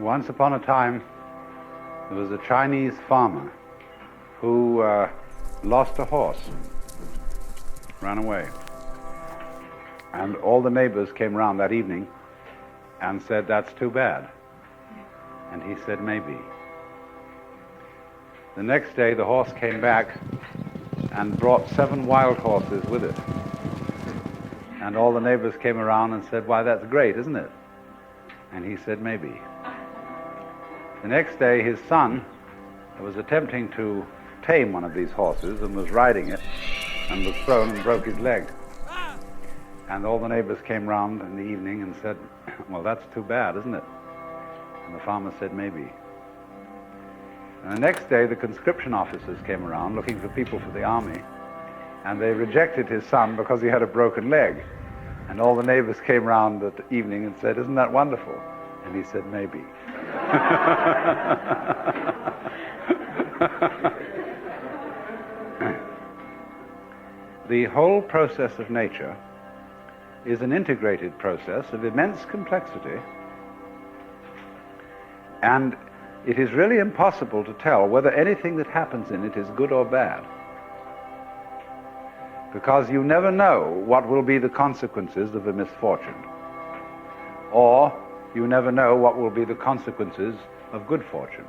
Once upon a time, there was a Chinese farmer who lost a horse, ran away. And all the neighbors came round that evening and said, "That's too bad." And he said, "Maybe." The next day, the horse came back and brought 7 wild horses with it. And all the neighbors came around and said, "Why, that's great, isn't it?" And he said, "Maybe." The next day, his son was attempting to tame one of these horses and was riding it and was thrown and broke his leg. And all the neighbors came round in the evening and said, "Well, that's too bad, isn't it?" And the farmer said, "Maybe." And the next day, the conscription officers came around looking for people for the army, and they rejected his son because he had a broken leg. And all the neighbors came round at the evening and said, "Isn't that wonderful?" And he said, "Maybe." The whole process of nature is an integrated process of immense complexity, and it is really impossible to tell whether anything that happens in it is good or bad, because you never know what will be the consequences of a misfortune, or you never know what will be the consequences of good fortune.